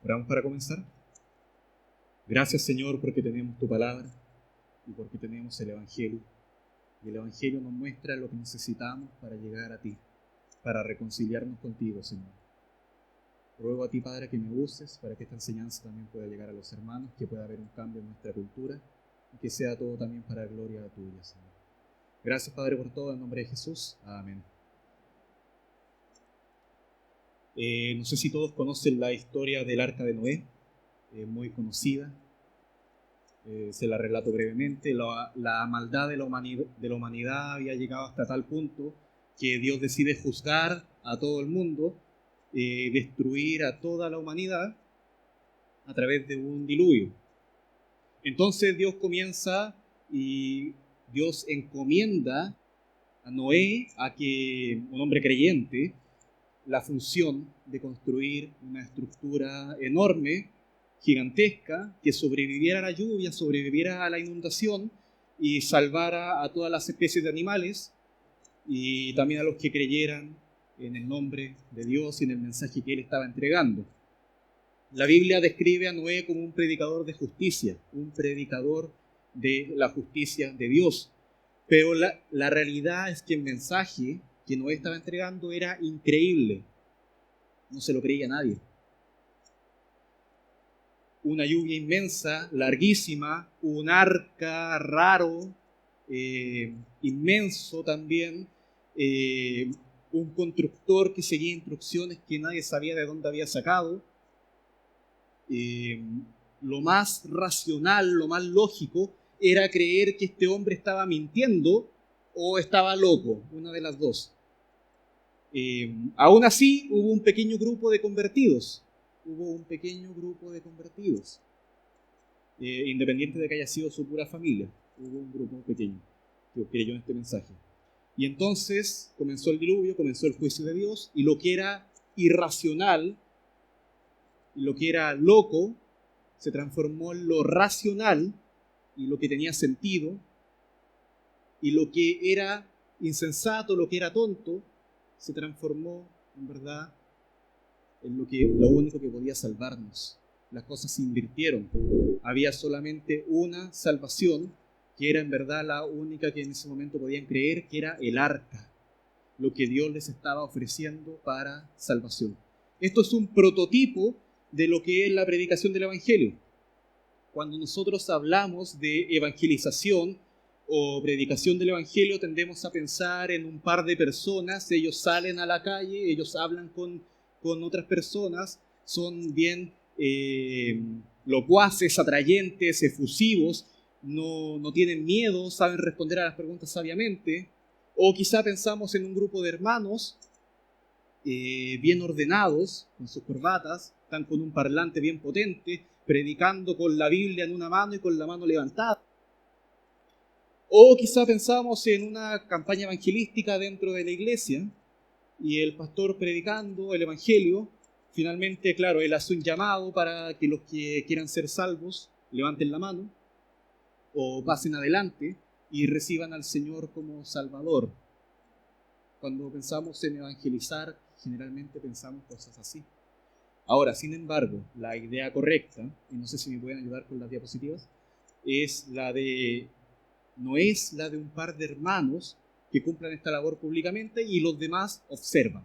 Oramos para comenzar. Gracias, Señor, porque tenemos tu palabra y porque tenemos el Evangelio. Y el Evangelio nos muestra lo que necesitamos para llegar a ti, para reconciliarnos contigo, Señor. Ruego a ti, Padre, que me uses para que esta enseñanza también pueda llegar a los hermanos, que pueda haber un cambio en nuestra cultura y que sea todo también para gloria tuya, Señor. Gracias, Padre, por todo, en nombre de Jesús. Amén. No sé si todos conocen la historia del Arca de Noé, muy conocida. Se la relato brevemente. La maldad de la humanidad había llegado hasta tal punto que Dios decide juzgar a todo el mundo, destruir a toda la humanidad a través de un diluvio. Entonces Dios comienza y Dios encomienda a Noé, a que un hombre creyente, la función de construir una estructura enorme, gigantesca, que sobreviviera a la lluvia, sobreviviera a la inundación y salvara a todas las especies de animales y también a los que creyeran en el nombre de Dios y en el mensaje que Él estaba entregando. La Biblia describe a Noé como un predicador de justicia, un predicador de la justicia de Dios. Pero la realidad es que el mensaje que Noé estaba entregando era increíble. No se lo creía nadie. Una lluvia inmensa, larguísima, un arca raro, inmenso también, un constructor que seguía instrucciones que nadie sabía de dónde había sacado. Lo más racional, lo más lógico, era creer que este hombre estaba mintiendo o estaba loco, una de las dos. Aún así, hubo un pequeño grupo de convertidos. Independiente de que haya sido su pura familia, hubo un grupo pequeño que creyó en este mensaje. Y entonces comenzó el diluvio, comenzó el juicio de Dios, y lo que era irracional, y lo que era loco, se transformó en lo racional, y lo que tenía sentido, y lo que era insensato, lo que era tonto, se transformó, en verdad, en lo único que podía salvarnos. Las cosas se invirtieron. Había solamente una salvación, que era en verdad la única que en ese momento podían creer, que era el arca, lo que Dios les estaba ofreciendo para salvación. Esto es un prototipo de lo que es la predicación del Evangelio. Cuando nosotros hablamos de evangelización o predicación del Evangelio, tendemos a pensar en un par de personas. Ellos salen a la calle, ellos hablan con otras personas, son bien locuaces, atrayentes, efusivos, no tienen miedo, saben responder a las preguntas sabiamente. O quizá pensamos en un grupo de hermanos bien ordenados, con sus corbatas, están con un parlante bien potente, predicando con la Biblia en una mano y con la mano levantada. O quizá pensamos en una campaña evangelística dentro de la iglesia y el pastor predicando el evangelio. Finalmente, claro, él hace un llamado para que los que quieran ser salvos levanten la mano o pasen adelante y reciban al Señor como Salvador. Cuando pensamos en evangelizar, generalmente pensamos cosas así. Ahora, sin embargo, la idea correcta, y no sé si me pueden ayudar con las diapositivas, no es la de un par de hermanos que cumplan esta labor públicamente y los demás observan.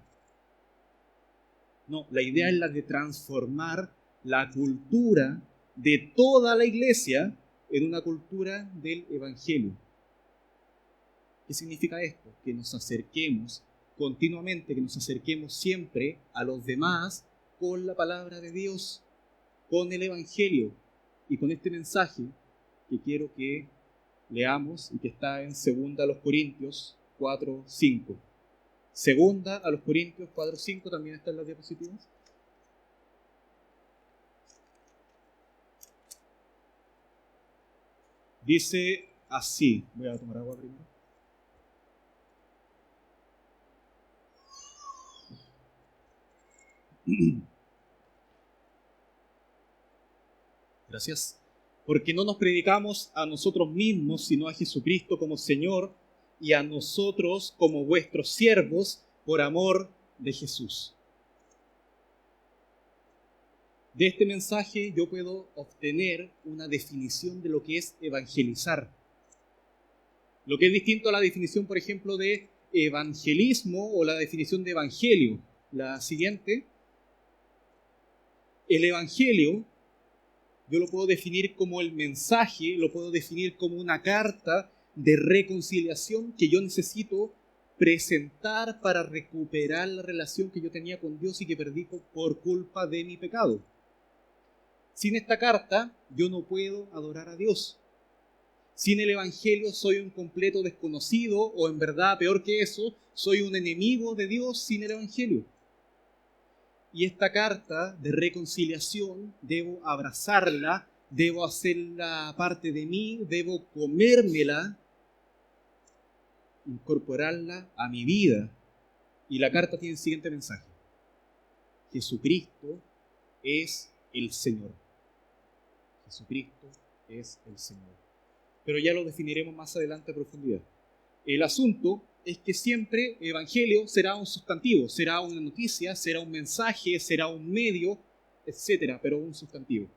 No, la idea es la de transformar la cultura de toda la iglesia en una cultura del Evangelio. ¿Qué significa esto? Que nos acerquemos continuamente, que nos acerquemos siempre a los demás con la palabra de Dios, con el Evangelio y con este mensaje que quiero que leamos y que está en 2 Corintios 4:5. 2 Corintios 4:5 también está en las diapositivas. Dice así, voy a tomar agua primero. Gracias. Porque no nos predicamos a nosotros mismos, sino a Jesucristo como Señor y a nosotros como vuestros siervos por amor de Jesús. De este mensaje yo puedo obtener una definición de lo que es evangelizar. Lo que es distinto a la definición, por ejemplo, de evangelismo o la definición de evangelio. La siguiente, el evangelio yo lo puedo definir como el mensaje, lo puedo definir como una carta de reconciliación que yo necesito presentar para recuperar la relación que yo tenía con Dios y que perdí por culpa de mi pecado. Sin esta carta, yo no puedo adorar a Dios. Sin el Evangelio soy un completo desconocido, o en verdad, peor que eso, soy un enemigo de Dios sin el Evangelio. Y esta carta de reconciliación debo abrazarla, debo hacerla parte de mí, debo comérmela, incorporarla a mi vida. Y la carta tiene el siguiente mensaje: Jesucristo es el Señor. Jesucristo es el Señor. Pero ya lo definiremos más adelante a profundidad. El asunto es que siempre evangelio será un sustantivo, será una noticia, será un mensaje, será un medio, etcétera, pero un sustantivo.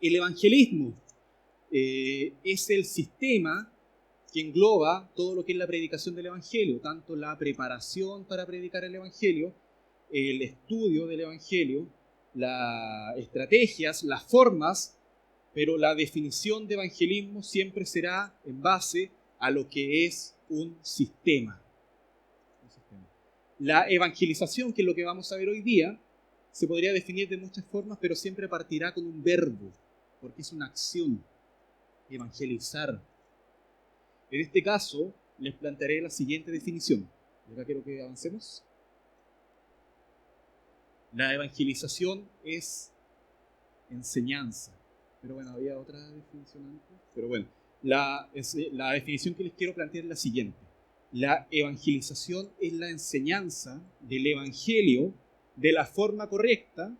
El evangelismo es el sistema que engloba todo lo que es la predicación del evangelio, tanto la preparación para predicar el evangelio, el estudio del evangelio, las estrategias, las formas, pero la definición de evangelismo siempre será en base a lo que es un sistema. La evangelización, que es lo que vamos a ver hoy día, se podría definir de muchas formas, pero siempre partirá con un verbo, porque es una acción, evangelizar. En este caso, les plantearé la siguiente definición. Y acá quiero que avancemos. La evangelización es enseñanza. Pero bueno, había otra definición antes. Pero bueno, la definición que les quiero plantear es la siguiente. La evangelización es la enseñanza del evangelio de la forma correcta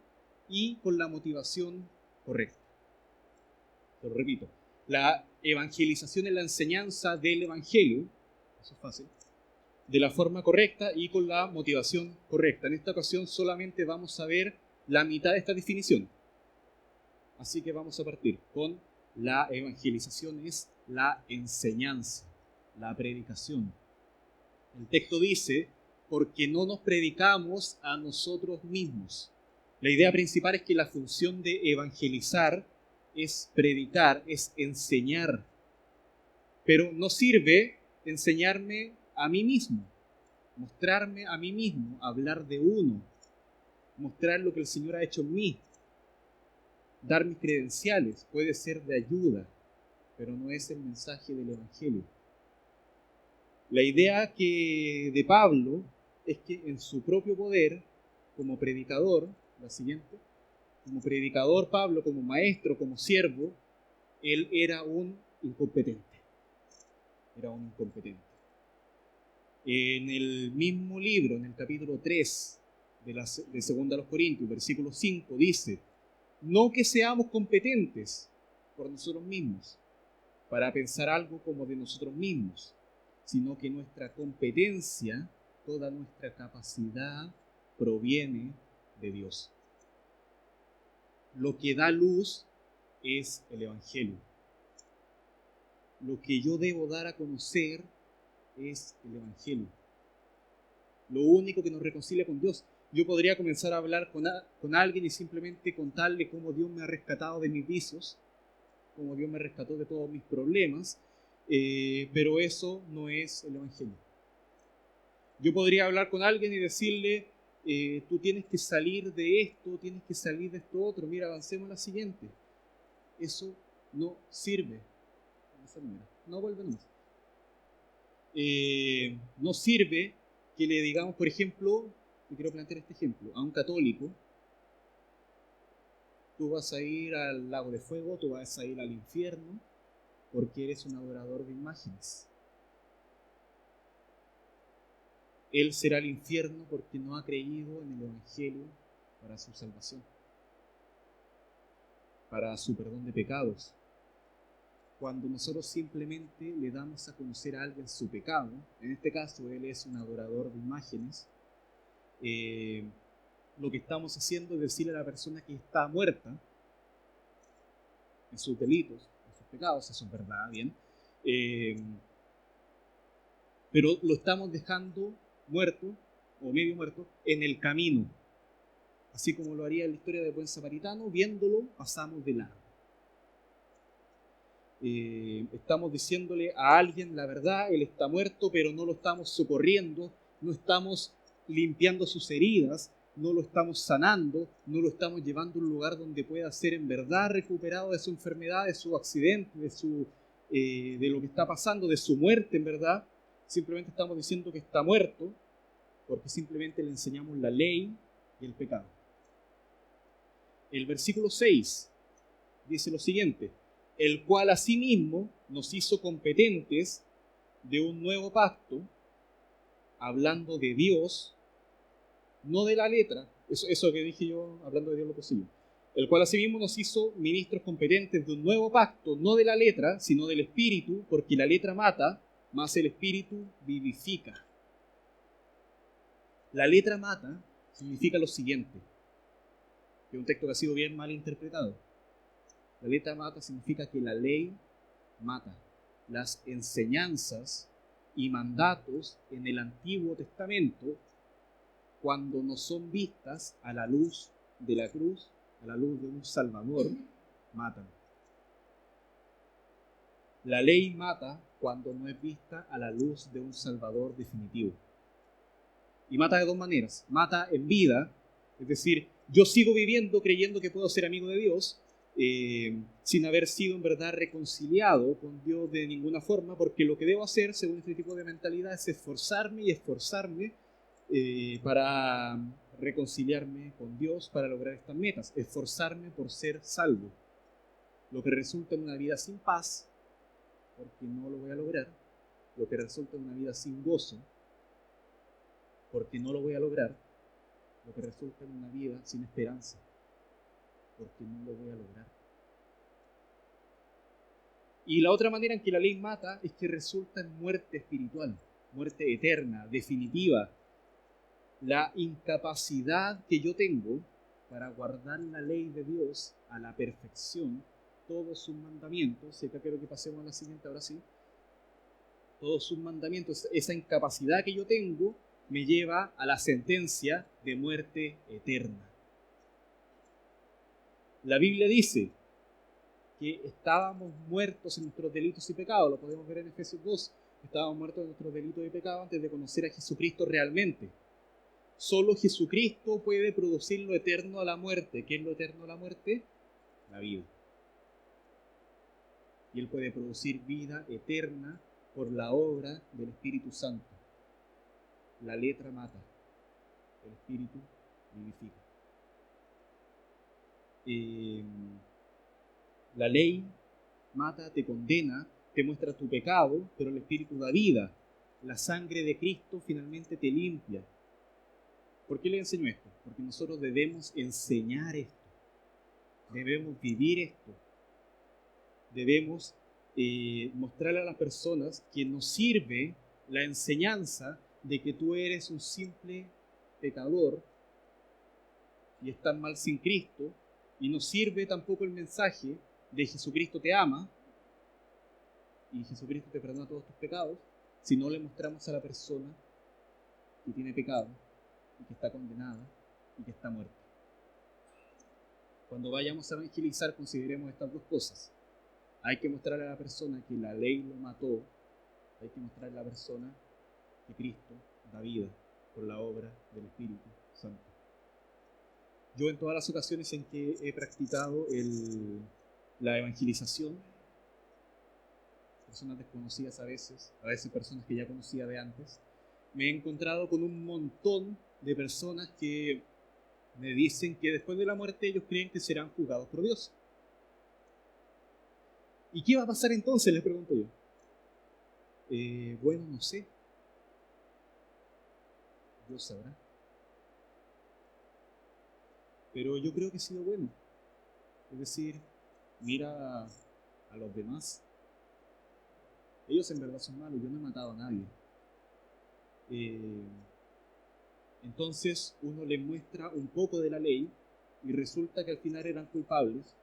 y con la motivación correcta. Lo repito. La evangelización es la enseñanza del evangelio, eso es fácil, de la forma correcta y con la motivación correcta. En esta ocasión solamente vamos a ver la mitad de esta definición. Así que vamos a partir con la evangelización es la enseñanza, la predicación. El texto dice, porque no nos predicamos a nosotros mismos. La idea principal es que la función de evangelizar es predicar, es enseñar. Pero no sirve enseñarme a mí mismo, mostrarme a mí mismo, hablar de uno, mostrar lo que el Señor ha hecho en mí. Dar mis credenciales puede ser de ayuda, pero no es el mensaje del Evangelio. La idea de Pablo es que en su propio poder, como predicador, la siguiente, como predicador Pablo, como maestro, como siervo, él era un incompetente. Era un incompetente. En el mismo libro, en el capítulo 3 de 2 de los Corintios, versículo 5, dice: no que seamos competentes por nosotros mismos, para pensar algo como de nosotros mismos, sino que nuestra competencia, toda nuestra capacidad, proviene de Dios. Lo que da luz es el Evangelio. Lo que yo debo dar a conocer es el Evangelio. Lo único que nos reconcilia con Dios. Yo podría comenzar a hablar con alguien y simplemente contarle cómo Dios me ha rescatado de mis vicios, cómo Dios me rescató de todos mis problemas, pero eso no es el Evangelio. Yo podría hablar con alguien y decirle, tú tienes que salir de esto, tienes que salir de esto otro, mira, avancemos a la siguiente. Eso no sirve. No volvemos. No sirve que le digamos, por ejemplo, te quiero plantear este ejemplo, a un católico: tú vas a ir al lago de fuego, tú vas a ir al infierno, porque eres un adorador de imágenes. Él será al infierno porque no ha creído en el Evangelio para su salvación, para su perdón de pecados. Cuando nosotros simplemente le damos a conocer a alguien su pecado, en este caso él es un adorador de imágenes, lo que estamos haciendo es decirle a la persona que está muerta en sus delitos, en sus pecados, eso es verdad, bien, eh, pero lo estamos dejando muerto o medio muerto en el camino, así como lo haría en la historia del buen samaritano, viéndolo pasamos de largo. Estamos diciéndole a alguien la verdad, él está muerto, pero no lo estamos socorriendo, no estamos limpiando sus heridas, no lo estamos sanando, no lo estamos llevando a un lugar donde pueda ser en verdad recuperado de su enfermedad, de su accidente, de lo que está pasando, de su muerte en verdad. Simplemente estamos diciendo que está muerto porque simplemente le enseñamos la ley y el pecado. El versículo 6 dice lo siguiente: el cual asimismo nos hizo competentes de un nuevo pacto, hablando de Dios, no de la letra, eso que dije yo, hablando de Dios lo posible, el cual asimismo nos hizo ministros competentes de un nuevo pacto, no de la letra, sino del Espíritu, porque la letra mata, mas el Espíritu vivifica. La letra mata significa lo siguiente, que es un texto que ha sido bien mal interpretado. La letra mata significa que la ley mata. Las enseñanzas y mandatos en el Antiguo Testamento, cuando no son vistas a la luz de la cruz, a la luz de un Salvador, matan. La ley mata cuando no es vista a la luz de un Salvador definitivo. Y mata de dos maneras. Mata en vida, es decir, yo sigo viviendo creyendo que puedo ser amigo de Dios, sin haber sido en verdad reconciliado con Dios de ninguna forma, porque lo que debo hacer, según este tipo de mentalidad, es esforzarme y esforzarme para reconciliarme con Dios, para lograr estas metas, esforzarme por ser salvo, lo que resulta en una vida sin paz, porque no lo voy a lograr, lo que resulta en una vida sin gozo, porque no lo voy a lograr, lo que resulta en una vida sin esperanza, porque no lo voy a lograr. Y la otra manera en que la ley mata es que resulta en muerte espiritual, muerte eterna, definitiva. La incapacidad que yo tengo para guardar la ley de Dios a la perfección, todos sus mandamientos, y acá quiero que pasemos a la siguiente, ahora sí, todos sus mandamientos, esa incapacidad que yo tengo me lleva a la sentencia de muerte eterna. La Biblia dice que estábamos muertos en nuestros delitos y pecados, lo podemos ver en Efesios 2, estábamos muertos en nuestros delitos y pecados antes de conocer a Jesucristo realmente. Solo Jesucristo puede producir lo eterno a la muerte. ¿Qué es lo eterno a la muerte? La vida. Y Él puede producir vida eterna por la obra del Espíritu Santo. La letra mata, el Espíritu vivifica. La ley mata, te condena, te muestra tu pecado, pero el Espíritu da vida. La sangre de Cristo finalmente te limpia. ¿Por qué le enseño esto? Porque nosotros debemos enseñar esto. Debemos vivir esto. Debemos mostrarle a las personas que nos sirve la enseñanza de que tú eres un simple pecador y estás mal sin Cristo, y nos sirve tampoco el mensaje de Jesucristo te ama y Jesucristo te perdona todos tus pecados, si no le mostramos a la persona que tiene pecado y que está condenada y que está muerta. Cuando vayamos a evangelizar, consideremos estas dos cosas. Hay que mostrarle a la persona que la ley lo mató, hay que mostrarle a la persona que Cristo da vida por la obra del Espíritu Santo. Yo en todas las ocasiones en que he practicado la evangelización, personas desconocidas a veces personas que ya conocía de antes, me he encontrado con un montón de personas que me dicen que después de la muerte ellos creen que serán juzgados por Dios. ¿Y qué va a pasar entonces?, les pregunto yo. Bueno, no sé. Dios sabrá. Pero yo creo que he sido bueno. Es decir, mira a los demás. Ellos en verdad son malos. Yo no he matado a nadie. Entonces uno les muestra un poco de la ley y resulta que al final eran culpables,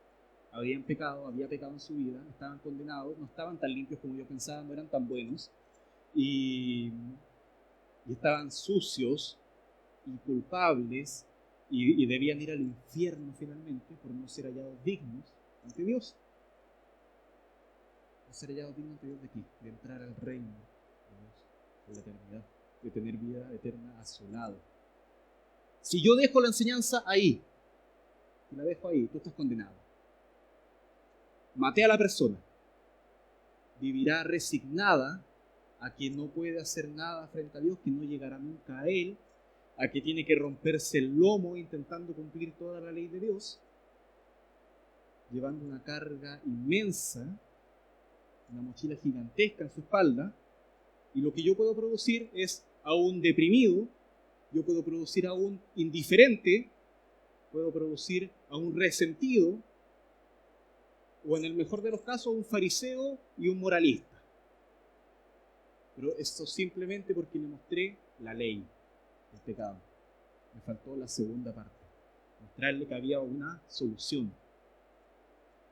habían pecado, había pecado en su vida, estaban condenados, no estaban tan limpios como yo pensaba, no eran tan buenos y, y estaban sucios y culpables y debían ir al infierno finalmente por no ser hallados dignos ante Dios. No ser hallados dignos ante Dios de aquí, de entrar al reino de Dios, de la eternidad, de tener vida eterna a su lado. Si yo dejo la enseñanza ahí, y la dejo ahí, tú estás condenado. Maté a la persona. Vivirá resignada a que no puede hacer nada frente a Dios, que no llegará nunca a Él, a que tiene que romperse el lomo intentando cumplir toda la ley de Dios, llevando una carga inmensa, una mochila gigantesca en su espalda, y lo que yo puedo producir es a un deprimido, yo puedo producir a un indiferente, puedo producir a un resentido, o en el mejor de los casos, un fariseo y un moralista. Pero esto simplemente porque le mostré la ley del pecado. Me faltó la segunda parte, mostrarle que había una solución.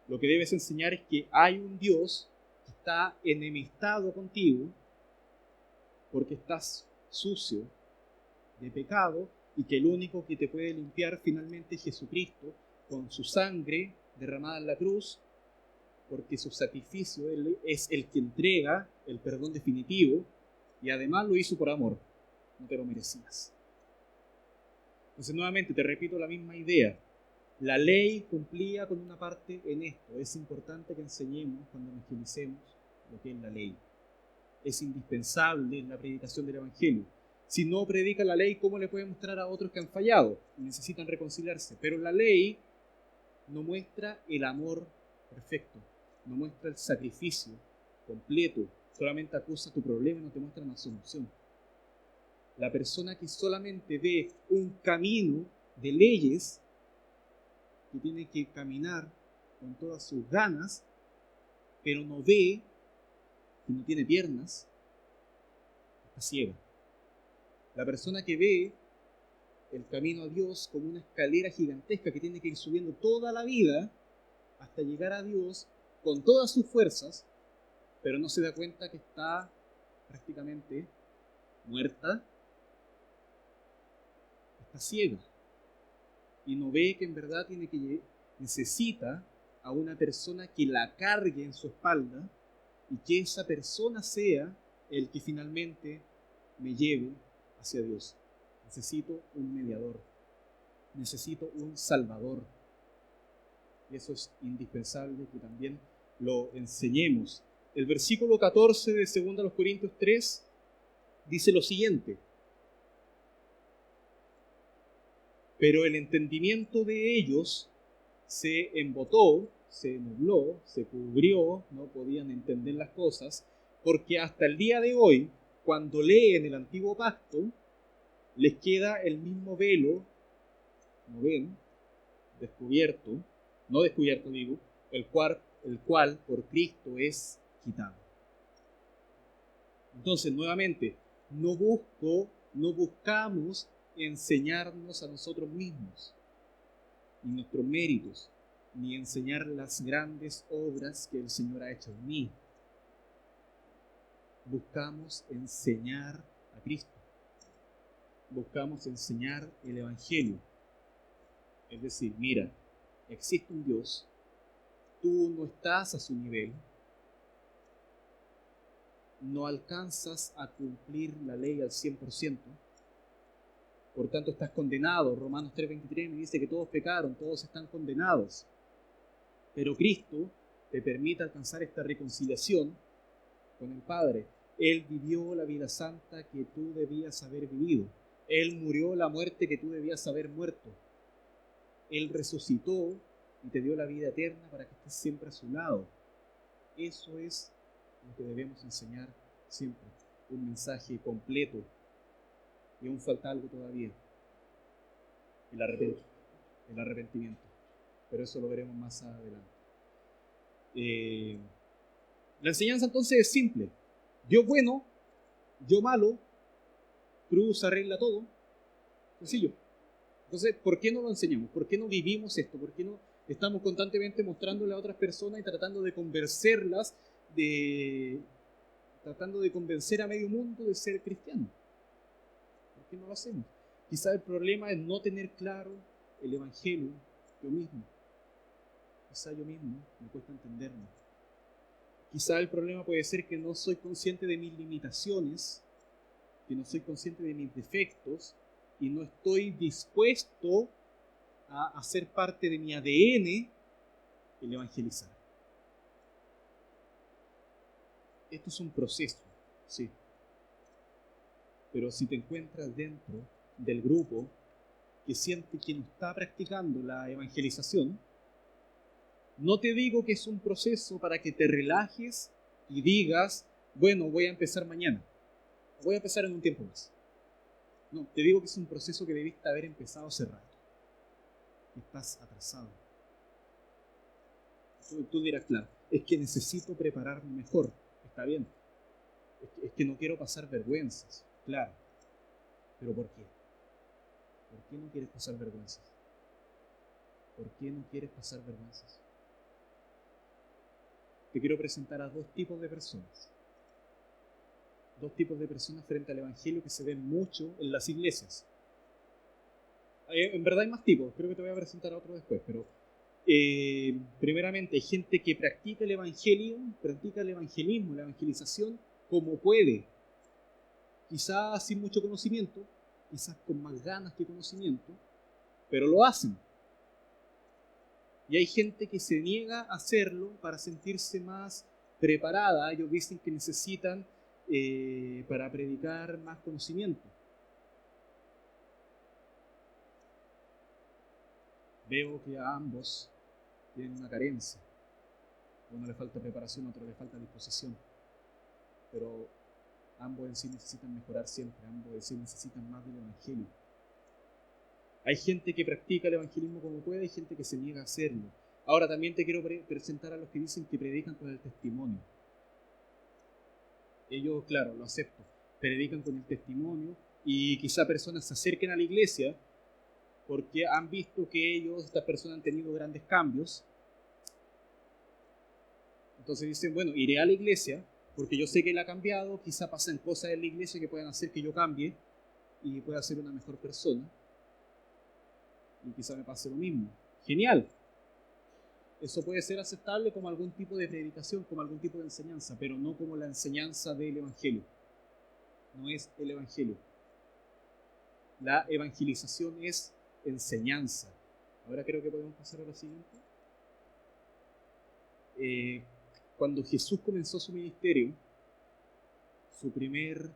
Lo que debes enseñar es que hay un Dios que está enemistado contigo porque estás sucio de pecado y que el único que te puede limpiar finalmente es Jesucristo con su sangre derramada en la cruz, porque su sacrificio Él es el que entrega el perdón definitivo y además lo hizo por amor, no te lo merecías. Entonces nuevamente te repito la misma idea, la ley cumplía con una parte en esto, es importante que enseñemos cuando evangelicemos lo que es la ley, es indispensable en la predicación del Evangelio. Si no predica la ley, ¿cómo le puede mostrar a otros que han fallado y necesitan reconciliarse? Pero la ley no muestra el amor perfecto, no muestra el sacrificio completo, solamente acusa tu problema y no te muestra una solución. La persona que solamente ve un camino de leyes, que tiene que caminar con todas sus ganas, pero no ve, que no tiene piernas, está ciega. La persona que ve el camino a Dios como una escalera gigantesca que tiene que ir subiendo toda la vida hasta llegar a Dios con todas sus fuerzas, pero no se da cuenta que está prácticamente muerta, está ciega y no ve que en verdad necesita a una persona que la cargue en su espalda y que esa persona sea el que finalmente me lleve hacia Dios. Necesito un mediador, necesito un salvador. Y eso es indispensable que también lo enseñemos. El versículo 14 de 2 Corintios 3 dice lo siguiente: pero el entendimiento de ellos se embotó, se nubló, se cubrió, no podían entender las cosas, porque hasta el día de hoy, cuando leen el Antiguo Pacto, les queda el mismo velo, ¿no ven? Descubierto, no descubierto digo, el cual por Cristo es quitado. Entonces, nuevamente, no buscamos enseñarnos a nosotros mismos, ni nuestros méritos, ni enseñar las grandes obras que el Señor ha hecho en mí. Buscamos enseñar a Cristo. Buscamos enseñar el Evangelio. Es decir, mira, existe un Dios, tú no estás a su nivel, no alcanzas a cumplir la ley al 100%, por tanto estás condenado. Romanos 3:23 me dice que todos pecaron, todos están condenados, pero Cristo te permite alcanzar esta reconciliación con el Padre. Él vivió la vida santa que tú debías haber vivido. Él murió la muerte que tú debías haber muerto. Él resucitó y te dio la vida eterna para que estés siempre a su lado. Eso es lo que debemos enseñar siempre. Un mensaje completo. Y aún falta algo todavía. El arrepentimiento. Pero eso lo veremos más adelante. La enseñanza entonces es simple. Dios bueno, yo malo, cruz arregla todo. Sencillo. Entonces, ¿por qué no lo enseñamos? ¿Por qué no vivimos esto? ¿Por qué no estamos constantemente mostrándole a otras personas y tratando de convencerlas, tratando de convencer a medio mundo de ser cristiano? ¿Por qué no lo hacemos? Quizá el problema es no tener claro el Evangelio yo mismo. Quizá yo mismo me cuesta entenderlo. Quizá el problema puede ser que no soy consciente de mis limitaciones, que no soy consciente de mis defectos y no estoy dispuesto a hacer parte de mi ADN el evangelizar. Esto es un proceso, sí. Pero si te encuentras dentro del grupo que siente que no está practicando la evangelización, no te digo que es un proceso para que te relajes y digas, bueno, voy a empezar mañana, voy a empezar en un tiempo más. No, te digo que es un proceso que debiste haber empezado hace rato. Estás atrasado. Tú dirás, claro, es que necesito prepararme mejor. Está bien. Es que no quiero pasar vergüenzas. Claro. ¿Pero por qué? ¿Por qué no quieres pasar vergüenzas? ¿Por qué no quieres pasar vergüenzas? Te quiero presentar a dos tipos de personas. Dos tipos de personas frente al Evangelio que se ven mucho en las iglesias. En verdad hay más tipos, creo que te voy a presentar a otro después, pero primeramente hay gente que practica el Evangelio, practica el evangelismo, la evangelización como puede, quizás sin mucho conocimiento, quizás con más ganas que conocimiento, pero lo hacen. Y hay gente que se niega a hacerlo para sentirse más preparada. Ellos dicen que necesitan para predicar más conocimiento. Veo que a ambos tienen una carencia. A uno le falta preparación, a otro le falta disposición. Pero ambos en sí necesitan mejorar siempre, ambos en sí necesitan más del Evangelio. Hay gente que practica el evangelismo como puede, hay gente que se niega a hacerlo. Ahora también te quiero presentar a los que dicen que predican con el testimonio. Ellos, claro, lo acepto, predican con el testimonio y quizá personas se acerquen a la iglesia porque han visto que estas personas han tenido grandes cambios. Entonces dicen, bueno, iré a la iglesia porque yo sé que él ha cambiado, quizá pasen cosas en la iglesia que puedan hacer que yo cambie y pueda ser una mejor persona. Y quizá me pase lo mismo. Genial. Eso puede ser aceptable como algún tipo de predicación, como algún tipo de enseñanza, pero no como la enseñanza del Evangelio. No es el Evangelio. La evangelización es enseñanza. Ahora creo que podemos pasar a la siguiente. Cuando Jesús comenzó su ministerio, su primera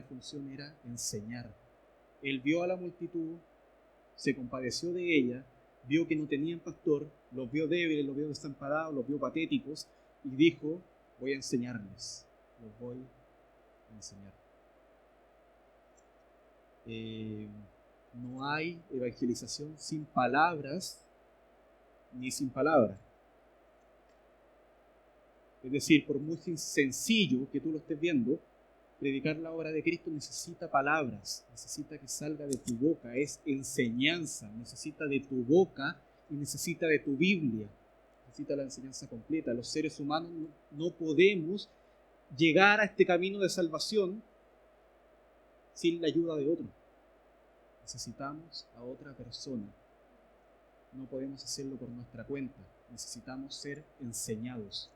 función era enseñar. Él vio a la multitud, se compadeció de ella, vio que no tenían pastor, los vio débiles, los vio desamparados, los vio patéticos y dijo, voy a enseñarles, los voy a enseñar. No hay evangelización sin palabras ni sin palabras. Es decir, por muy sencillo que tú lo estés viendo, predicar la obra de Cristo necesita palabras, necesita que salga de tu boca, es enseñanza, necesita de tu boca y necesita de tu Biblia, necesita la enseñanza completa. Los seres humanos no podemos llegar a este camino de salvación sin la ayuda de otro. Necesitamos a otra persona. No podemos hacerlo por nuestra cuenta. Necesitamos ser enseñados.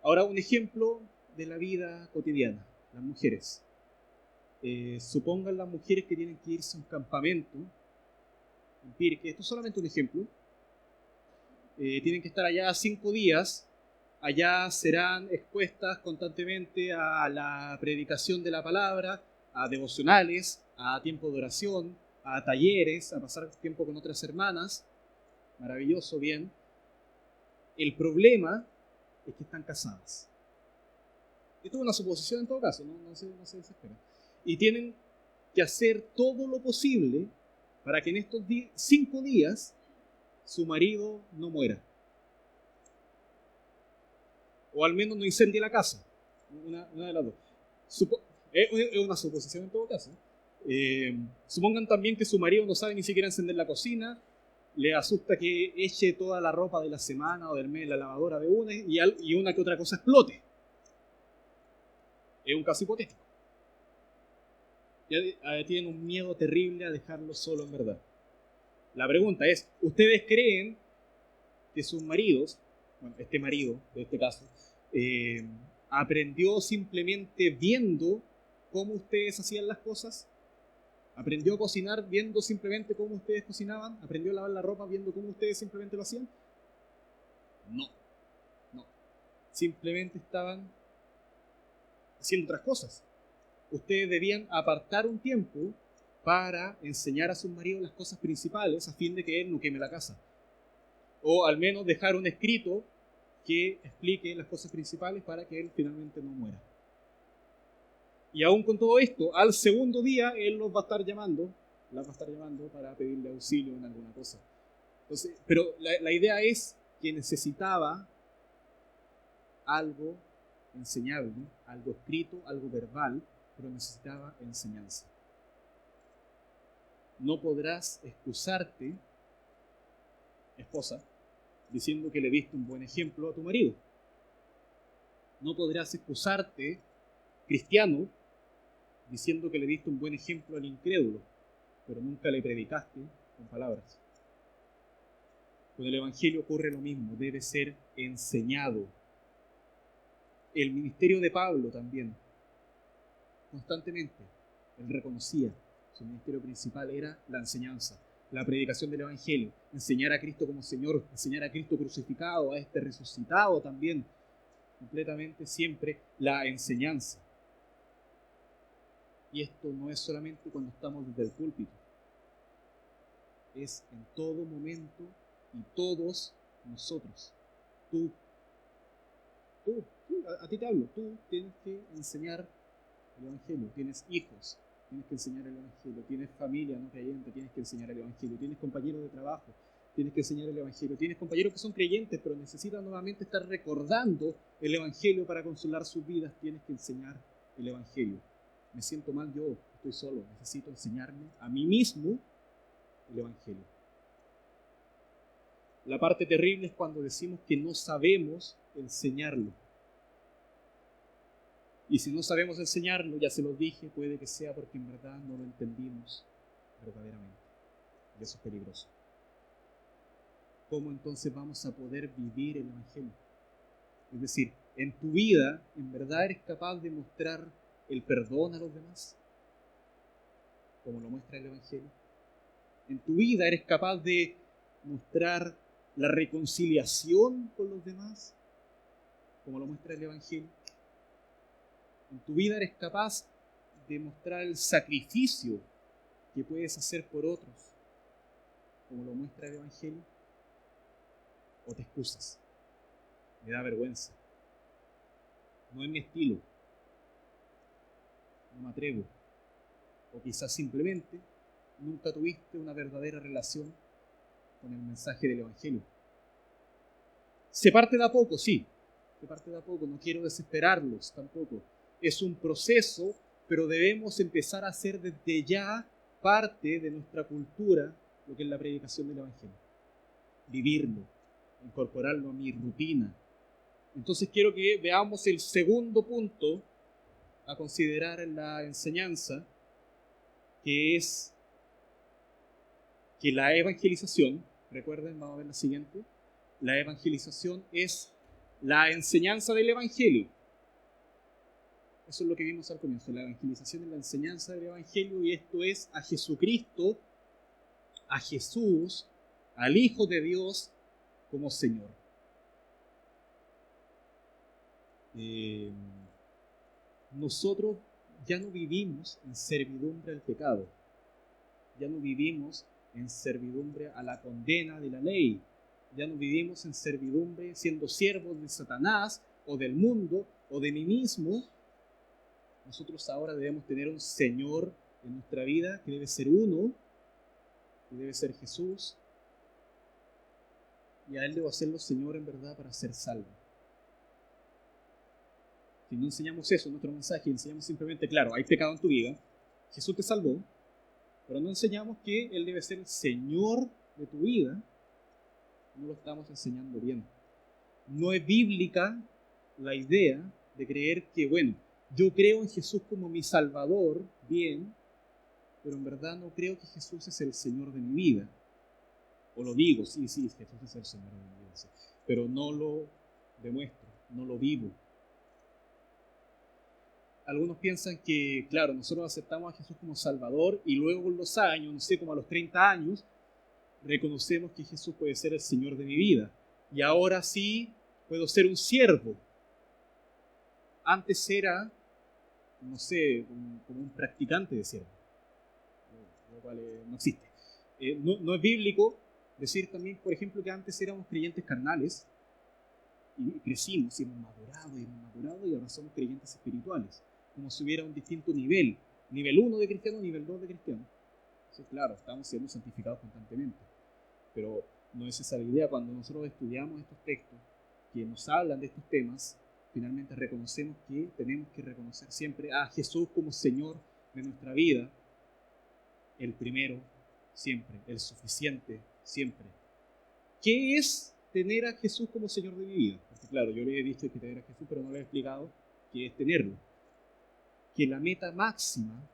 Ahora, un ejemplo de la vida cotidiana, las mujeres. Supongan las mujeres que tienen que irse a un campamento en Pirque, esto es solamente un ejemplo. Tienen que estar allá 5 días, allá serán expuestas constantemente a la predicación de la palabra, a devocionales, a tiempo de oración, a talleres, a pasar tiempo con otras hermanas. Maravilloso, bien. El problema es que están casadas. Esto es una suposición en todo caso, no se desesperen. Y tienen que hacer todo lo posible para que en estos 5 días su marido no muera. O al menos no incendie la casa. Una de las dos. Es una suposición en todo caso. Supongan también que su marido no sabe ni siquiera encender la cocina, le asusta que eche toda la ropa de la semana o del mes en la lavadora de una y una que otra cosa explote. Es un caso hipotético. Ya tienen un miedo terrible a dejarlo solo en verdad. La pregunta es, ¿ustedes creen que sus maridos, bueno, este marido de este caso, aprendió simplemente viendo cómo ustedes hacían las cosas? ¿Aprendió a cocinar viendo simplemente cómo ustedes cocinaban? ¿Aprendió a lavar la ropa viendo cómo ustedes simplemente lo hacían? No, no. Simplemente estaban haciendo otras cosas. Ustedes debían apartar un tiempo para enseñar a sus maridos las cosas principales a fin de que él no queme la casa. O al menos dejar un escrito que explique las cosas principales para que él finalmente no muera. Y aún con todo esto, al segundo día él los va a estar llamando, las va a estar llamando para pedirle auxilio en alguna cosa. Entonces, pero la idea es que necesitaba algo enseñable, algo escrito, algo verbal, pero necesitaba enseñanza. No podrás excusarte, esposa, diciendo que le diste un buen ejemplo a tu marido. No podrás excusarte, cristiano, diciendo que le diste un buen ejemplo al incrédulo, pero nunca le predicaste con palabras. Con el Evangelio ocurre lo mismo, debe ser enseñado. El ministerio de Pablo también, constantemente, él reconocía, su ministerio principal era la enseñanza, la predicación del Evangelio, enseñar a Cristo como Señor, enseñar a Cristo crucificado, a este resucitado también, completamente siempre la enseñanza. Y esto no es solamente cuando estamos desde el púlpito, es en todo momento y todos nosotros. Tú, a ti te hablo, tú tienes que enseñar el Evangelio, tienes hijos, tienes que enseñar el Evangelio, tienes familia no creyente, tienes que enseñar el Evangelio, tienes compañeros de trabajo, tienes que enseñar el Evangelio, tienes compañeros que son creyentes pero necesitan nuevamente estar recordando el Evangelio para consolar sus vidas, tienes que enseñar el Evangelio. Me siento mal yo, estoy solo, necesito enseñarme a mí mismo el Evangelio. La parte terrible es cuando decimos que no sabemos enseñarlo. Y si no sabemos enseñarlo, ya se los dije, puede que sea porque en verdad no lo entendimos verdaderamente. Y eso es peligroso. ¿Cómo entonces vamos a poder vivir el Evangelio? Es decir, en tu vida, ¿en verdad eres capaz de mostrar el perdón a los demás? Como lo muestra el Evangelio. En tu vida eres capaz de mostrar la reconciliación con los demás, como lo muestra el Evangelio. En tu vida eres capaz de mostrar el sacrificio que puedes hacer por otros, como lo muestra el Evangelio. O te excusas, me da vergüenza, no es mi estilo, no me atrevo, o quizás simplemente nunca tuviste una verdadera relación con el mensaje del Evangelio. Se parte de a poco, sí, se parte de a poco, no quiero desesperarlos tampoco. Es un proceso, pero debemos empezar a hacer desde ya parte de nuestra cultura lo que es la predicación del Evangelio. Vivirlo, incorporarlo a mi rutina. Entonces quiero que veamos el segundo punto a considerar en la enseñanza, que es que la evangelización, recuerden, vamos a ver la siguiente, la evangelización es la enseñanza del Evangelio. Eso es lo que vimos al comienzo, la evangelización es la enseñanza del Evangelio, y esto es a Jesucristo, a Jesús, al Hijo de Dios como Señor. Nosotros ya no vivimos en servidumbre al pecado, ya no vivimos en servidumbre a la condena de la ley, ya no vivimos en servidumbre siendo siervos de Satanás o del mundo o de mí mismo. Nosotros ahora debemos tener un Señor en nuestra vida que debe ser uno, que debe ser Jesús, y a Él debo hacerlo Señor en verdad para ser salvo. Si no enseñamos eso en nuestro mensaje, enseñamos simplemente, claro, hay pecado en tu vida, Jesús te salvó, pero no enseñamos que Él debe ser el Señor de tu vida. No lo estamos enseñando bien. No es bíblica la idea de creer que, bueno, yo creo en Jesús como mi Salvador, bien, pero en verdad no creo que Jesús es el Señor de mi vida. O lo digo, sí, Jesús es el Señor de mi vida, sí, pero no lo demuestro, no lo vivo. Algunos piensan que, claro, nosotros aceptamos a Jesús como Salvador y luego con los años, no sé, como a los 30 años, reconocemos que Jesús puede ser el Señor de mi vida. Y ahora sí puedo ser un siervo. Antes era, no sé, como un practicante de siervo, lo cual no existe. No es bíblico decir también, por ejemplo, que antes éramos creyentes carnales y crecimos y hemos madurado y ahora somos creyentes espirituales, como si hubiera un distinto nivel. Nivel 1 de cristiano, nivel 2 de cristiano. Entonces, claro, estamos siendo santificados constantemente. Pero no es esa la idea. Cuando nosotros estudiamos estos textos que nos hablan de estos temas, finalmente reconocemos que tenemos que reconocer siempre a Jesús como Señor de nuestra vida, el primero siempre, el suficiente siempre. ¿Qué es tener a Jesús como Señor de mi vida? Porque claro, yo le he dicho que tener a Jesús, pero no le he explicado qué es tenerlo. Que la meta máxima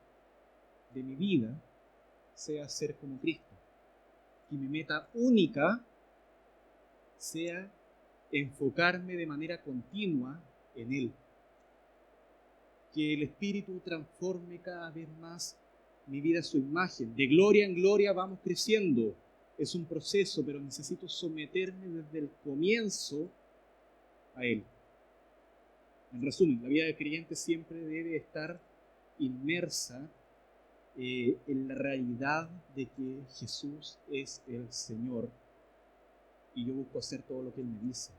de mi vida sea ser como Cristo. Que mi meta única sea enfocarme de manera continua en Él. Que el Espíritu transforme cada vez más mi vida a su imagen. De gloria en gloria vamos creciendo. Es un proceso, pero necesito someterme desde el comienzo a Él. En resumen, la vida del creyente siempre debe estar inmersa en la realidad de que Jesús es el Señor y yo busco hacer todo lo que Él me dice,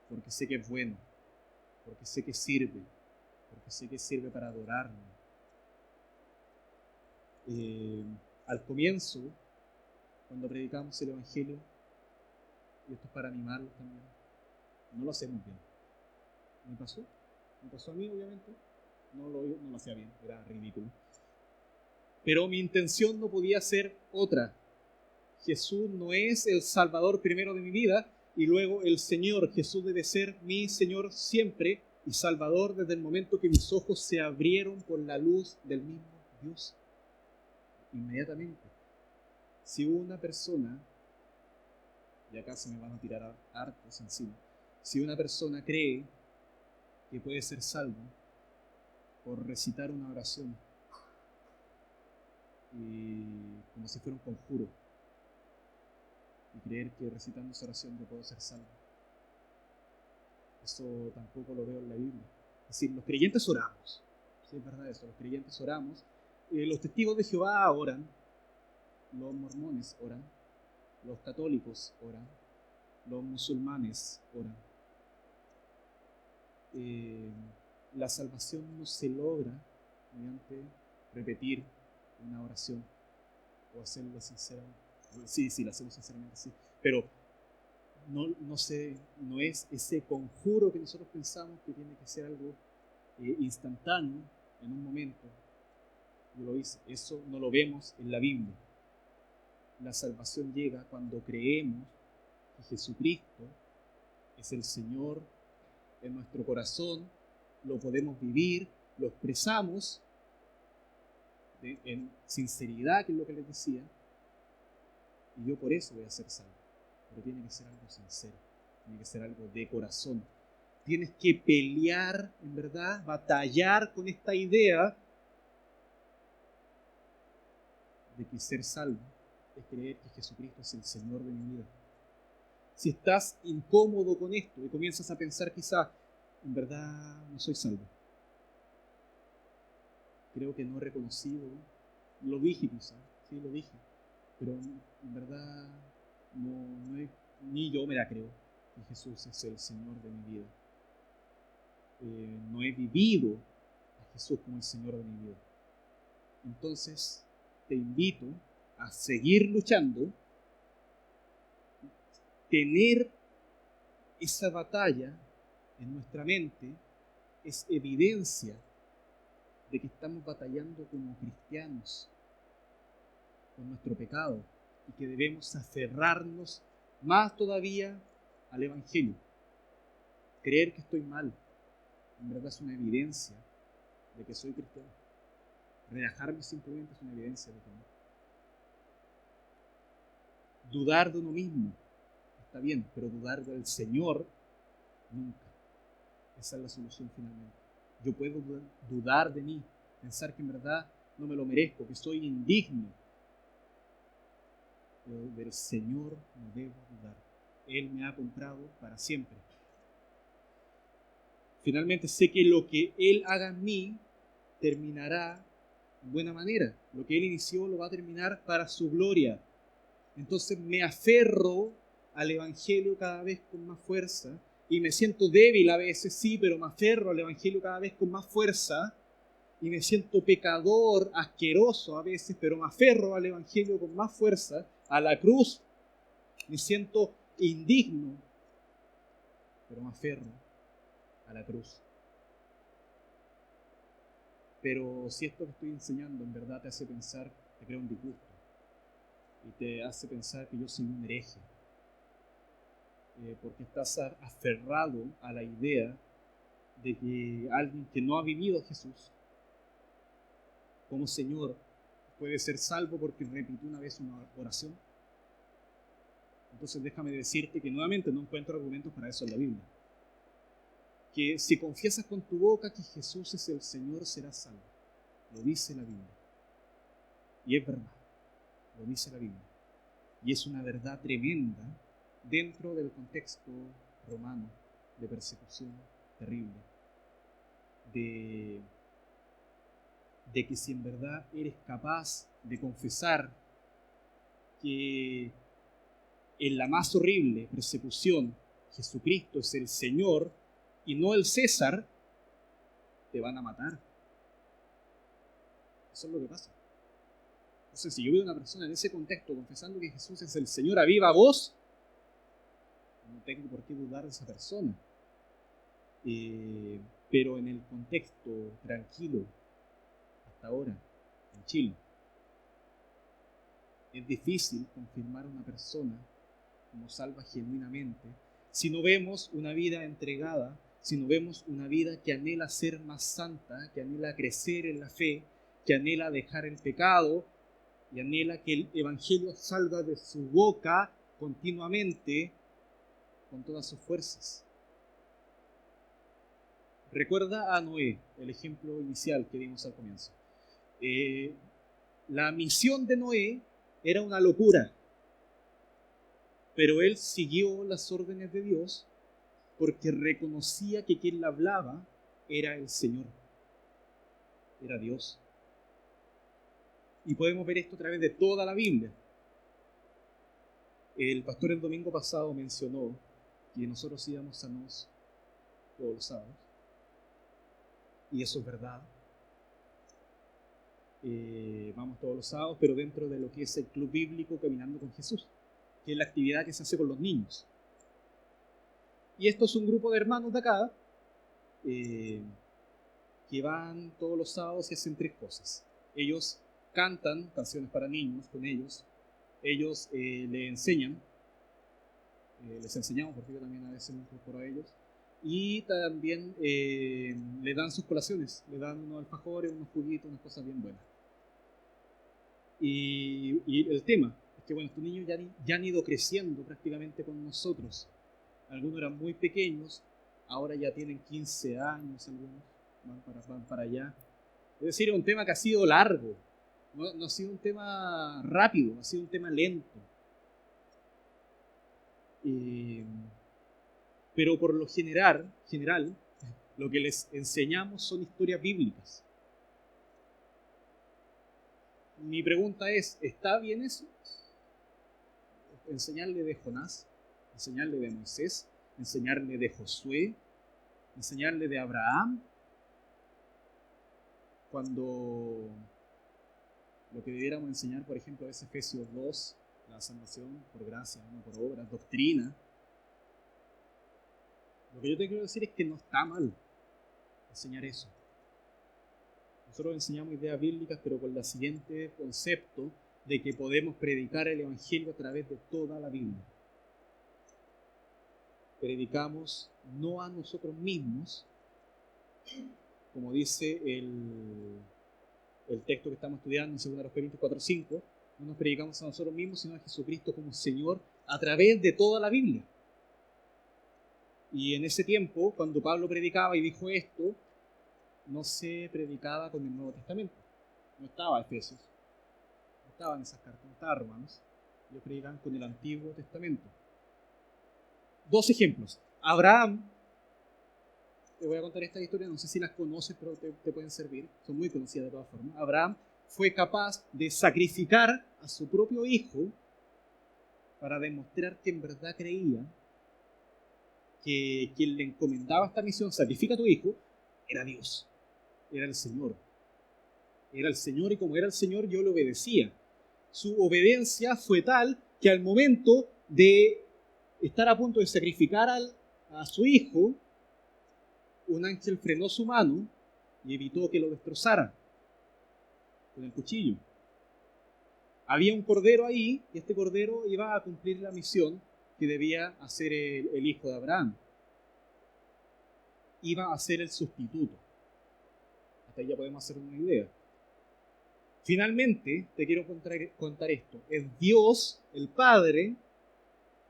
porque sé que es bueno, porque sé que sirve, porque sé que sirve para adorarme. Al comienzo, cuando predicamos el Evangelio, y esto es para animarlos también, no lo hacemos bien. Me pasó a mí, obviamente, no lo hacía bien, era ridículo. Pero mi intención no podía ser otra. Jesús no es el Salvador primero de mi vida y luego el Señor. Jesús debe ser mi Señor siempre y Salvador desde el momento que mis ojos se abrieron por la luz del mismo Dios. Inmediatamente. Si una persona, y acá se me van a tirar hartos encima, si una persona cree que puede ser salvo por recitar una oración y como si fuera un conjuro, y creer que recitando esa oración yo puedo ser salvo, eso tampoco lo veo en la Biblia. Es decir, los creyentes oramos, sí, es verdad eso, los creyentes oramos, los testigos de Jehová oran, los mormones oran, los católicos oran, los musulmanes oran. La salvación no se logra mediante repetir una oración o hacerlo sinceramente. Sí, la hacemos sinceramente, sí. Pero no es ese conjuro que nosotros pensamos que tiene que ser algo instantáneo en un momento. Yo lo hice. Eso no lo vemos en la Biblia. La salvación llega cuando creemos que Jesucristo es el Señor en nuestro corazón, lo podemos vivir, lo expresamos en sinceridad, que es lo que les decía, y yo por eso voy a ser salvo. Pero tiene que ser algo sincero, tiene que ser algo de corazón. Tienes que pelear, en verdad, batallar con esta idea de que ser salvo es creer que Jesucristo es el Señor de mi vida. Si estás incómodo con esto y comienzas a pensar quizá, en verdad no soy salvo, creo que no he reconocido, lo dije quizá, sí lo dije, pero en verdad ni yo me la creo que Jesús es el Señor de mi vida. No he vivido a Jesús como el Señor de mi vida. Entonces te invito a seguir luchando, tener esa batalla en nuestra mente es evidencia de que estamos batallando como cristianos con nuestro pecado y que debemos aferrarnos más todavía al Evangelio. Creer que estoy mal, en verdad es una evidencia de que soy cristiano. Relajarme simplemente es una evidencia de que no. Dudar de uno mismo está bien, pero dudar del Señor nunca. Esa es la solución finalmente. Yo puedo dudar de mí, pensar que en verdad no me lo merezco, que soy indigno. Pero del Señor no debo dudar. Él me ha comprado para siempre. Finalmente sé que lo que Él haga en mí terminará en buena manera. Lo que Él inició lo va a terminar para su gloria. Entonces me aferro al Evangelio cada vez con más fuerza y me siento débil a veces, sí, pero me aferro al Evangelio cada vez con más fuerza y me siento pecador, asqueroso a veces, pero me aferro al Evangelio con más fuerza, a la cruz. Me siento indigno, pero me aferro a la cruz. Pero si esto que estoy enseñando en verdad te hace pensar, te crea un disgusto y te hace pensar que yo soy un hereje, porque estás aferrado a la idea de que alguien que no ha vivido a Jesús como Señor puede ser salvo porque repitió una vez una oración. Entonces déjame decirte que nuevamente no encuentro argumentos para eso en la Biblia. Que si confiesas con tu boca que Jesús es el Señor, serás salvo. Lo dice la Biblia. Y es verdad, lo dice la Biblia. Y es una verdad tremenda dentro del contexto romano de persecución terrible. De que si en verdad eres capaz de confesar que en la más horrible persecución Jesucristo es el Señor y no el César, te van a matar. Eso es lo que pasa. Entonces, si yo veo a una persona en ese contexto confesando que Jesús es el Señor a viva voz, no tengo por qué dudar de esa persona. Pero en el contexto tranquilo, hasta ahora, en Chile, es difícil confirmar a una persona como salva genuinamente si no vemos una vida entregada, si no vemos una vida que anhela ser más santa, que anhela crecer en la fe, que anhela dejar el pecado y anhela que el Evangelio salga de su boca continuamente con todas sus fuerzas. Recuerda a Noé, el ejemplo inicial que vimos al comienzo. La misión de Noé era una locura, pero él siguió las órdenes de Dios porque reconocía que quien le hablaba era el Señor, era Dios. Y podemos ver esto a través de toda la Biblia. El pastor el domingo pasado mencionó que nosotros íbamos a nos todos los sábados, y eso es verdad. Vamos todos los sábados, pero dentro de lo que es el Club Bíblico Caminando con Jesús, que es la actividad que se hace con los niños. Y esto es un grupo de hermanos de acá que van todos los sábados y hacen tres cosas. Ellos cantan canciones para niños con ellos. Ellos les enseñamos, porque yo también a veces me incorporo a ellos. Y también le dan sus colaciones, le dan unos alfajores, unos juguitos, unas cosas bien buenas. Y el tema es que, bueno, estos niños ya han ido creciendo prácticamente con nosotros. Algunos eran muy pequeños, ahora ya tienen 15 años algunos, van para allá. Es decir, es un tema que ha sido largo, no ha sido un tema rápido, ha sido un tema lento. Pero por lo general, lo que les enseñamos son historias bíblicas. Mi pregunta es, ¿está bien eso? Enseñarle de Jonás, enseñarle de Moisés, enseñarle de Josué, enseñarle de Abraham, cuando lo que debiéramos enseñar, por ejemplo, es Efesios 2, la salvación por gracia, no por obras, doctrina. Lo que yo te quiero decir es que no está mal enseñar eso. Nosotros enseñamos ideas bíblicas, pero con el siguiente concepto de que podemos predicar el Evangelio a través de toda la Biblia. Predicamos no a nosotros mismos, como dice el texto que estamos estudiando en 2 Corintios 4:5, no nos predicamos a nosotros mismos, sino a Jesucristo como Señor a través de toda la Biblia. Y en ese tiempo, cuando Pablo predicaba y dijo esto, no se predicaba con el Nuevo Testamento. No estaba Efesios, no estaban esas cartas, no estaba Romanos. Ellos predicaban con el Antiguo Testamento. Dos ejemplos. Abraham, te voy a contar esta historia, no sé si las conoces, pero te pueden servir. Son muy conocidas de todas formas. Abraham fue capaz de sacrificar a su propio hijo para demostrar que en verdad creía que quien le encomendaba esta misión, sacrifica a tu hijo, era Dios, era el Señor. Era el Señor, y como era el Señor, yo le obedecía. Su obediencia fue tal que al momento de estar a punto de sacrificar a su hijo, un ángel frenó su mano y evitó que lo destrozara con el cuchillo. Había un cordero ahí, y este cordero iba a cumplir la misión que debía hacer el hijo de Abraham. Iba a ser el sustituto. Hasta ahí ya podemos hacer una idea. Finalmente, te quiero contar esto. Es Dios, el Padre,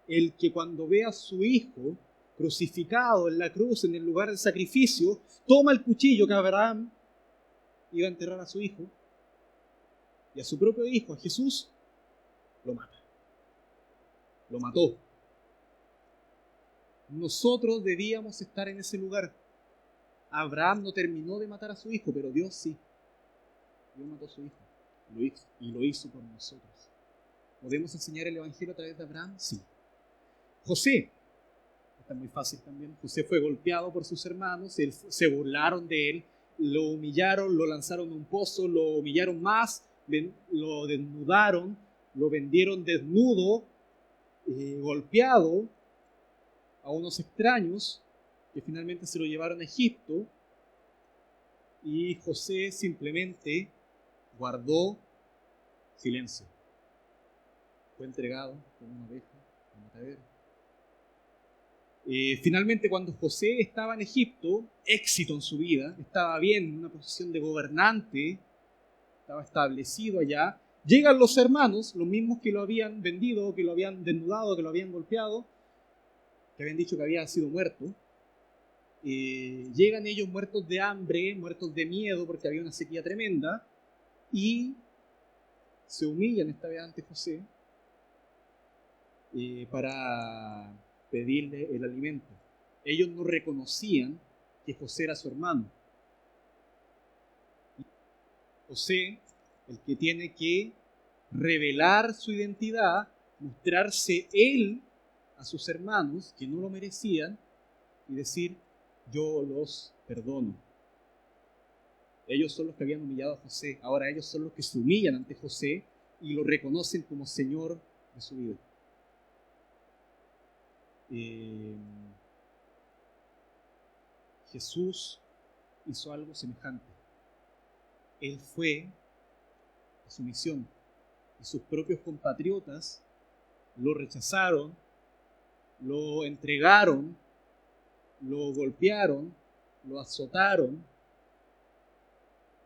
el que cuando ve a su hijo crucificado en la cruz, en el lugar del sacrificio, toma el cuchillo que Abraham iba a enterrar a su hijo, y a su propio hijo, a Jesús, lo mata. Lo mató. Nosotros debíamos estar en ese lugar. Abraham no terminó de matar a su hijo, pero Dios sí. Dios mató a su hijo. Y lo hizo por nosotros. ¿Podemos enseñar el Evangelio a través de Abraham? Sí. José. Está muy fácil también. José fue golpeado por sus hermanos, se burlaron de él, lo humillaron, lo lanzaron a un pozo, lo humillaron más, lo desnudaron, lo vendieron desnudo, golpeado a unos extraños que finalmente se lo llevaron a Egipto, y José simplemente guardó silencio. Fue entregado como una oveja al matadero. Finalmente, cuando José estaba en Egipto, éxito en su vida, estaba bien, en una posición de gobernante, estaba establecido allá, llegan los hermanos, los mismos que lo habían vendido, que lo habían desnudado, que lo habían golpeado, que habían dicho que había sido muerto. Llegan ellos muertos de hambre, muertos de miedo, porque había una sequía tremenda, y se humillan esta vez ante José para pedirle el alimento. Ellos no reconocían que José era su hermano. José, el que tiene que revelar su identidad, mostrarse él a sus hermanos que no lo merecían y decir: yo los perdono. Ellos son los que habían humillado a José. Ahora ellos son los que se humillan ante José y lo reconocen como Señor de su vida. Jesús hizo algo semejante. Él fue a su misión y sus propios compatriotas lo rechazaron, lo entregaron, lo golpearon, lo azotaron,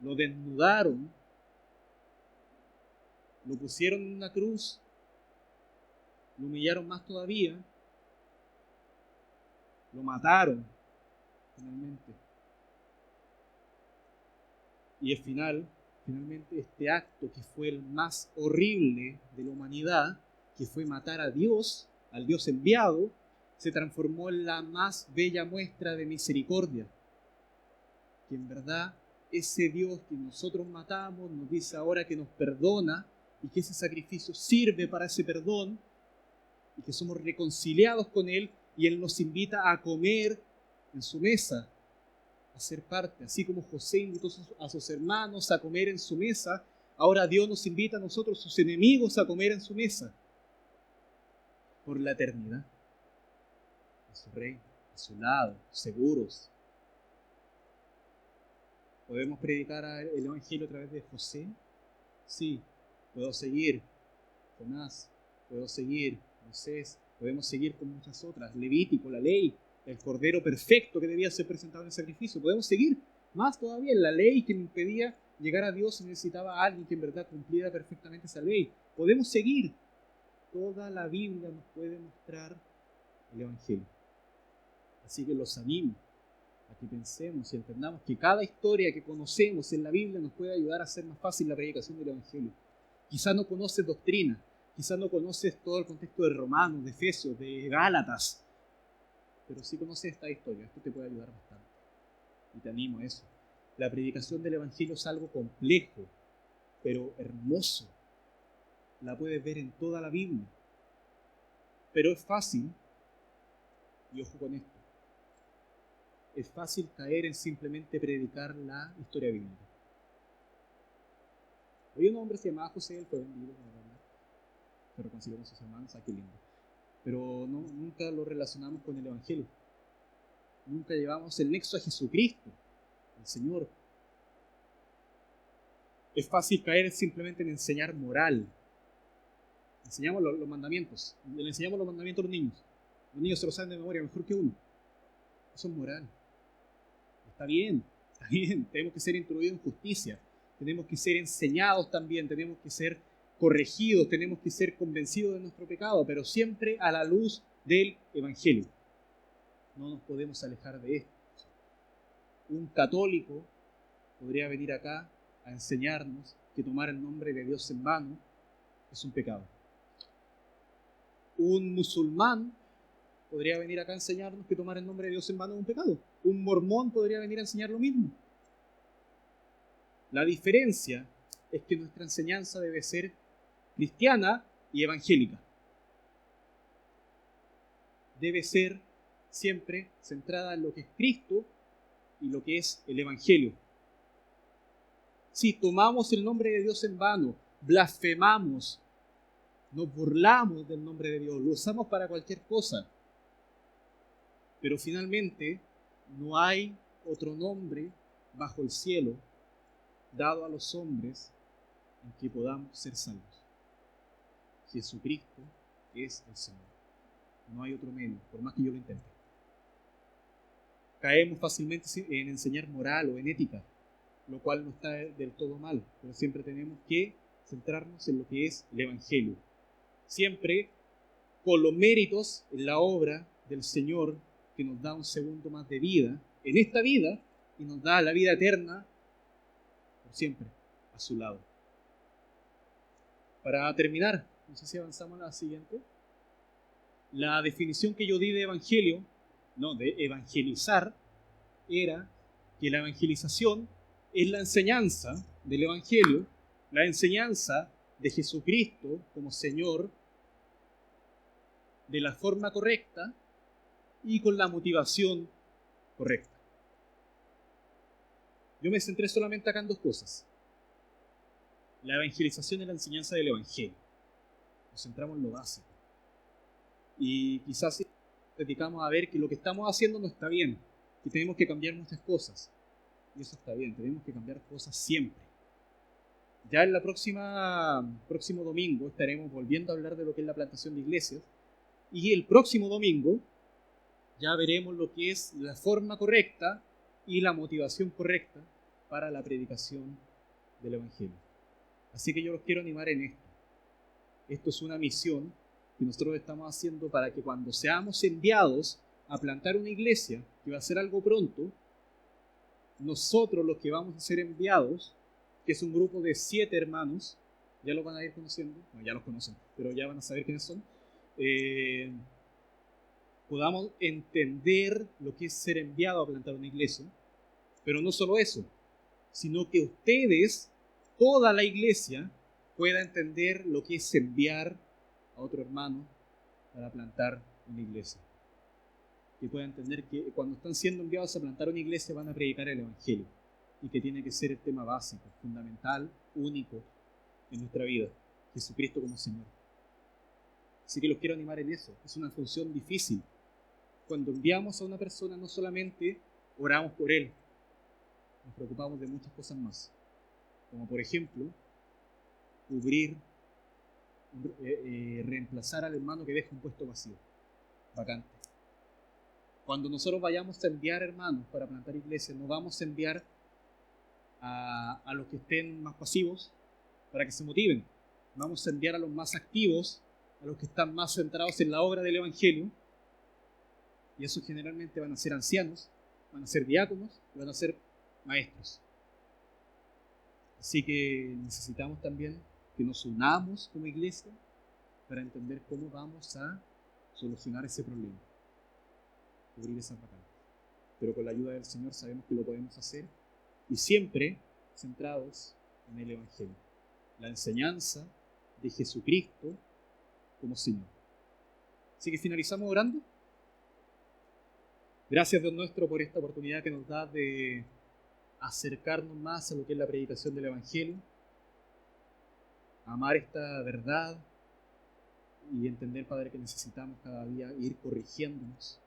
lo desnudaron, lo pusieron en una cruz, lo humillaron más todavía, lo mataron finalmente. Y finalmente este acto que fue el más horrible de la humanidad, que fue matar a Dios, al Dios enviado, se transformó en la más bella muestra de misericordia. Que en verdad ese Dios que nosotros matamos nos dice ahora que nos perdona y que ese sacrificio sirve para ese perdón y que somos reconciliados con Él, y Él nos invita a comer en su mesa, a ser parte. Así como José invitó a sus hermanos a comer en su mesa, ahora Dios nos invita a nosotros, sus enemigos, a comer en su mesa por la eternidad, a su reino, a su lado, seguros. ¿Podemos predicar el Evangelio a través de José? Sí. Puedo seguir Jonás, puedo seguir Moisés, podemos seguir con muchas otras. Levítico, la ley, el cordero perfecto que debía ser presentado en el sacrificio. Podemos seguir más todavía. La ley que me impedía llegar a Dios y necesitaba a alguien que en verdad cumpliera perfectamente esa ley. Podemos seguir. Toda la Biblia nos puede mostrar el Evangelio. Así que los animo a que pensemos y entendamos que cada historia que conocemos en la Biblia nos puede ayudar a hacer más fácil la predicación del Evangelio. Quizás no conoces doctrina, quizás no conoces todo el contexto de Romanos, de Efesios, de Gálatas, pero sí conoces esta historia. Esto te puede ayudar bastante. Y te animo a eso. La predicación del Evangelio es algo complejo, pero hermoso. La puedes ver en toda la Biblia. Pero es fácil, y ojo con esto, es fácil caer en simplemente predicar la historia bíblica. Había un hombre que se llamaba José, él fue vendido, se reconcilió con sus hermanos, qué lindo. Pero nunca lo relacionamos con el Evangelio. Nunca llevamos el nexo a Jesucristo, el Señor. Es fácil caer simplemente en enseñar moral. Enseñamos los mandamientos. Le enseñamos los mandamientos a los niños. Los niños se los saben de memoria mejor que uno. Eso es moral. Está bien. Tenemos que ser instruidos en justicia. Tenemos que ser enseñados también. Tenemos que ser corregidos. Tenemos que ser convencidos de nuestro pecado, pero siempre a la luz del Evangelio. No nos podemos alejar de esto. Un católico podría venir acá a enseñarnos que tomar el nombre de Dios en vano es un pecado. Un musulmán podría venir acá a enseñarnos que tomar el nombre de Dios en vano es un pecado. Un mormón podría venir a enseñar lo mismo. La diferencia es que nuestra enseñanza debe ser cristiana y evangélica. Debe ser siempre centrada en lo que es Cristo y lo que es el Evangelio. Si tomamos el nombre de Dios en vano, blasfemamos, nos burlamos del nombre de Dios, lo usamos para cualquier cosa, pero finalmente no hay otro nombre bajo el cielo dado a los hombres en que podamos ser salvos. Jesucristo es el Señor. No hay otro medio, por más que yo lo intente. Caemos fácilmente en enseñar moral o en ética, lo cual no está del todo mal, pero siempre tenemos que centrarnos en lo que es el Evangelio. Siempre con los méritos en la obra del Señor, que nos da un segundo más de vida en esta vida y nos da la vida eterna por siempre a su lado. Para terminar, no sé si avanzamos a la siguiente. La definición que yo di de evangelio, de evangelizar, era que la evangelización es la enseñanza del evangelio, la enseñanza de Jesucristo como Señor, de la forma correcta y con la motivación correcta. Yo me centré solamente acá en dos cosas: la evangelización y la enseñanza del evangelio. Nos centramos en lo básico. Y quizás dedicamos a ver que lo que estamos haciendo no está bien, que tenemos que cambiar muchas cosas. Y eso está bien, tenemos que cambiar cosas siempre. Ya en próximo domingo estaremos volviendo a hablar de lo que es la plantación de iglesias. Y el próximo domingo ya veremos lo que es la forma correcta y la motivación correcta para la predicación del Evangelio. Así que yo los quiero animar en esto. Esto es una misión que nosotros estamos haciendo para que cuando seamos enviados a plantar una iglesia, que va a ser algo pronto, nosotros los que vamos a ser enviados, que es un grupo de 7 hermanos, ya los van a ir conociendo, bueno, ya los conocen, pero ya van a saber quiénes son, podamos entender lo que es ser enviado a plantar una iglesia, pero no solo eso, sino que ustedes, toda la iglesia, pueda entender lo que es enviar a otro hermano para plantar una iglesia. Que pueda entender que cuando están siendo enviados a plantar una iglesia van a predicar el Evangelio y que tiene que ser el tema básico, fundamental, único en nuestra vida, Jesucristo como Señor. Así que los quiero animar en eso. Es una función difícil. Cuando enviamos a una persona no solamente oramos por él, nos preocupamos de muchas cosas más, como por ejemplo, cubrir, reemplazar al hermano que deja un puesto vacío, vacante. Cuando nosotros vayamos a enviar hermanos para plantar iglesias, no vamos a enviar a los que estén más pasivos para que se motiven. Vamos a enviar a los más activos, a los que están más centrados en la obra del Evangelio, y esos generalmente van a ser ancianos, van a ser diáconos y van a ser maestros. Así que necesitamos también que nos unamos como iglesia para entender cómo vamos a solucionar ese problema, cubrir esas vacantes. Pero con la ayuda del Señor sabemos que lo podemos hacer, y siempre centrados en el Evangelio, la enseñanza de Jesucristo como Señor. Así que finalizamos orando. Gracias, Dios nuestro, por esta oportunidad que nos da de acercarnos más a lo que es la predicación del Evangelio, amar esta verdad y entender, Padre, que necesitamos cada día ir corrigiéndonos,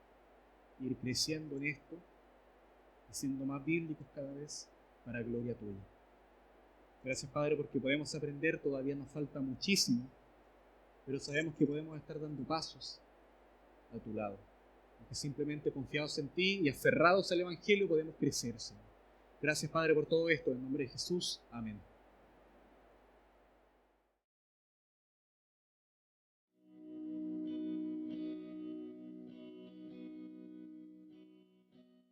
ir creciendo en esto y siendo más bíblicos cada vez para gloria tuya. Gracias, Padre, porque podemos aprender, todavía nos falta muchísimo, pero sabemos que podemos estar dando pasos a tu lado, porque simplemente confiados en ti y aferrados al Evangelio podemos crecer, Señor. Gracias, Padre, por todo esto, en nombre de Jesús. Amén.